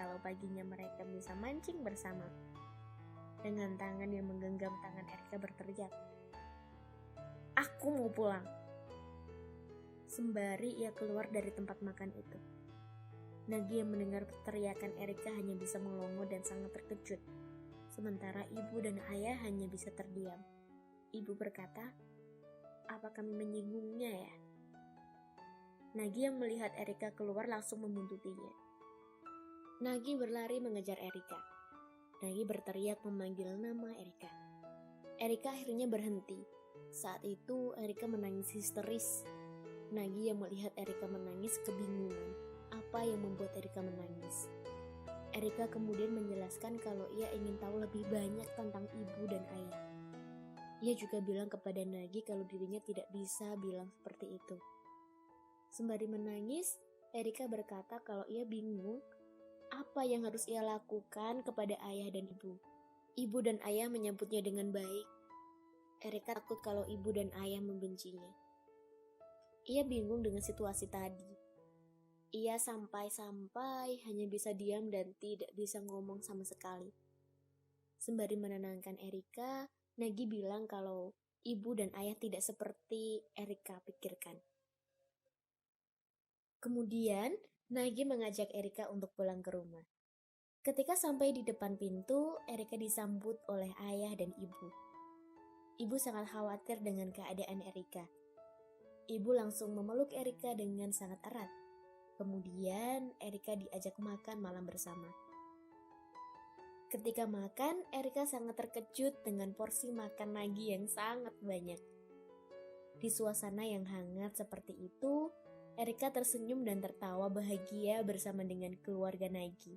kalau paginya mereka bisa mancing bersama. Dengan tangan yang menggenggam tangan Erika berteriak, "Aku mau pulang." Sembari ia keluar dari tempat makan itu. Nagi yang mendengar teriakan Erika hanya bisa melongo dan sangat terkejut. Sementara ibu dan ayah hanya bisa terdiam. Ibu berkata, "Apa kami menyinggungnya ya?" Nagi yang melihat Erika keluar langsung membuntutinya. Nagi berlari mengejar Erika. Nagi berteriak memanggil nama Erika. Erika akhirnya berhenti. Saat itu Erika menangis histeris. Nagi yang melihat Erika menangis kebingungan. Apa yang membuat Erika menangis? Erika kemudian menjelaskan kalau ia ingin tahu lebih banyak tentang ibu dan ayah. Ia juga bilang kepada Nagi kalau dirinya tidak bisa bilang seperti itu. Sembari menangis, Erika berkata kalau ia bingung apa yang harus ia lakukan kepada ayah dan ibu. Ibu dan ayah menyambutnya dengan baik. Erika takut kalau ibu dan ayah membencinya. Ia bingung dengan situasi tadi. Ia sampai-sampai hanya bisa diam dan tidak bisa ngomong sama sekali. Sembari menenangkan Erika, Nagi bilang kalau ibu dan ayah tidak seperti Erika pikirkan. Kemudian, Nagi mengajak Erika untuk pulang ke rumah. Ketika sampai di depan pintu, Erika disambut oleh ayah dan ibu. Ibu sangat khawatir dengan keadaan Erika. Ibu langsung memeluk Erika dengan sangat erat. Kemudian, Erika diajak makan malam bersama. Ketika makan, Erika sangat terkejut dengan porsi makan Nagi yang sangat banyak. Di suasana yang hangat seperti itu, Erika tersenyum dan tertawa bahagia bersama dengan keluarga Nagi.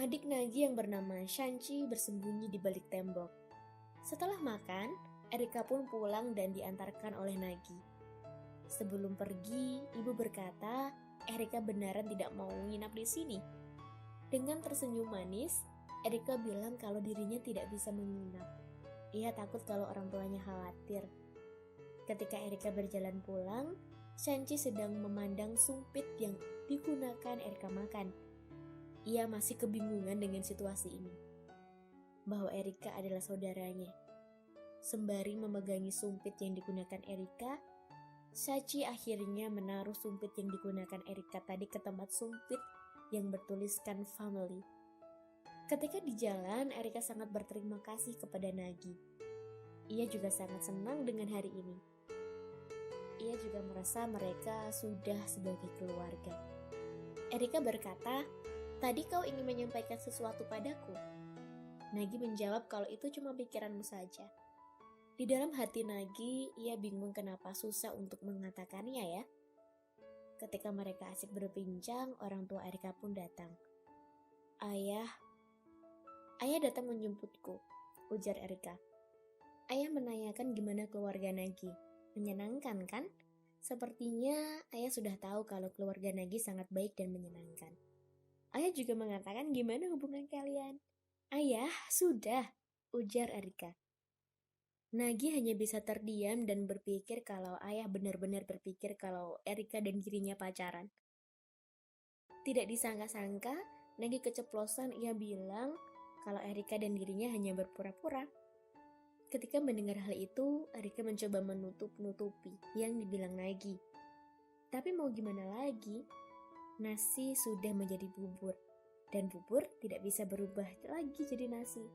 Adik Nagi yang bernama Shanchi bersembunyi di balik tembok. Setelah makan, Erika pun pulang dan diantarkan oleh Nagi. Sebelum pergi, ibu berkata, Erika benaran tidak mau nginap di sini. Dengan tersenyum manis, Erika bilang kalau dirinya tidak bisa menginap. Ia takut kalau orang tuanya khawatir. Ketika Erika berjalan pulang, Shanchi sedang memandang sumpit yang digunakan Erika makan. Ia masih kebingungan dengan situasi ini. Bahwa Erika adalah saudaranya. Sembari memegangi sumpit yang digunakan Erika, Shanchi akhirnya menaruh sumpit yang digunakan Erika tadi ke tempat sumpit yang bertuliskan family. Ketika di jalan, Erika sangat berterima kasih kepada Nagi. Ia juga sangat senang dengan hari ini. Ia juga merasa mereka sudah sebagai keluarga. Erika berkata, "Tadi kau ingin menyampaikan sesuatu padaku?" Nagi menjawab kalau itu cuma pikiranmu saja. Di dalam hati Nagi, ia bingung kenapa susah untuk mengatakannya ya. Ketika mereka asik berbincang, orang tua Erika pun datang. Ayah datang menjemputku," ujar Erika. Ayah menanyakan gimana keluarga Nagi. Menyenangkan kan? Sepertinya ayah sudah tahu kalau keluarga Nagi sangat baik dan menyenangkan. Ayah juga mengatakan gimana hubungan kalian. Ayah, sudah, ujar Erika. Nagi hanya bisa terdiam dan berpikir kalau ayah benar-benar berpikir kalau Erika dan dirinya pacaran. Tidak disangka-sangka, Nagi keceplosan ia bilang kalau Erika dan dirinya hanya berpura-pura. Ketika mendengar hal itu, Erika mencoba menutup-nutupi yang dibilang Nagi. Tapi mau gimana lagi? Nasi sudah menjadi bubur, dan bubur tidak bisa berubah lagi jadi nasi.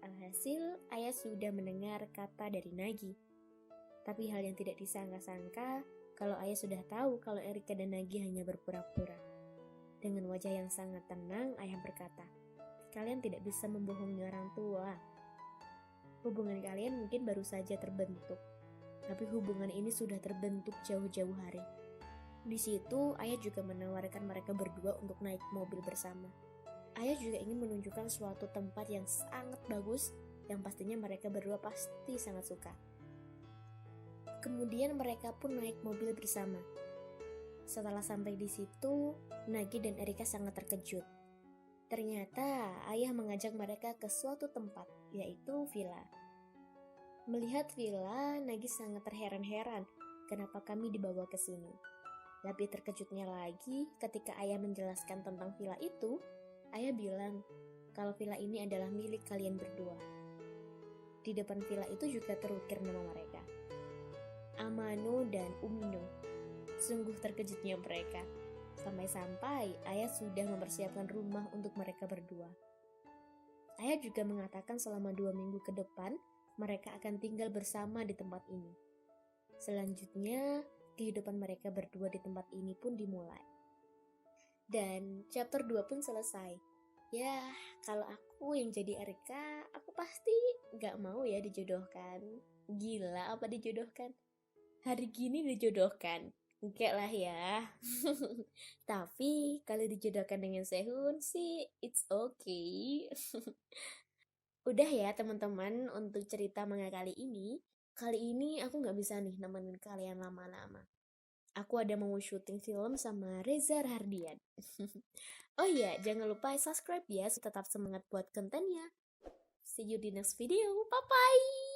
Alhasil, ayah sudah mendengar kata dari Nagi. Tapi hal yang tidak disangka-sangka, kalau ayah sudah tahu kalau Erika dan Nagi hanya berpura-pura. Dengan wajah yang sangat tenang, ayah berkata, "Kalian tidak bisa membohongi orang tua. Hubungan kalian mungkin baru saja terbentuk, tapi hubungan ini sudah terbentuk jauh-jauh hari." Di situ, ayah juga menawarkan mereka berdua untuk naik mobil bersama. Ayah juga ingin menunjukkan suatu tempat yang sangat bagus, yang pastinya mereka berdua pasti sangat suka. Kemudian mereka pun naik mobil bersama. Setelah sampai di situ, Nagi dan Erika sangat terkejut. Ternyata ayah mengajak mereka ke suatu tempat, yaitu villa. Melihat villa, Nagi sangat terheran-heran kenapa kami dibawa ke sini. Lebih terkejutnya lagi ketika ayah menjelaskan tentang villa itu, Ayah bilang kalau villa ini adalah milik kalian berdua. Di depan villa itu juga terukir nama mereka, Amano dan Umino. Sungguh terkejutnya mereka. Sampai-sampai ayah sudah mempersiapkan rumah untuk mereka berdua. Ayah juga mengatakan selama 2 minggu ke depan, mereka akan tinggal bersama di tempat ini. Selanjutnya, kehidupan mereka berdua di tempat ini pun dimulai. Dan chapter 2 pun selesai. Ya, kalau aku yang jadi Erika, aku pasti gak mau ya dijodohkan. Gila apa dijodohkan? Hari gini dijodohkan. Enggak lah ya. Tapi kalau dijodohkan dengan Sehun sih it's okay. Udah ya teman-teman untuk cerita manga kali ini. Kali ini aku gak bisa nih nemenin kalian lama-lama. Aku ada mau syuting film sama Reza Rahardian. Oh iya, jangan lupa subscribe ya, tetap semangat buat kontennya. See you di next video. Bye-bye!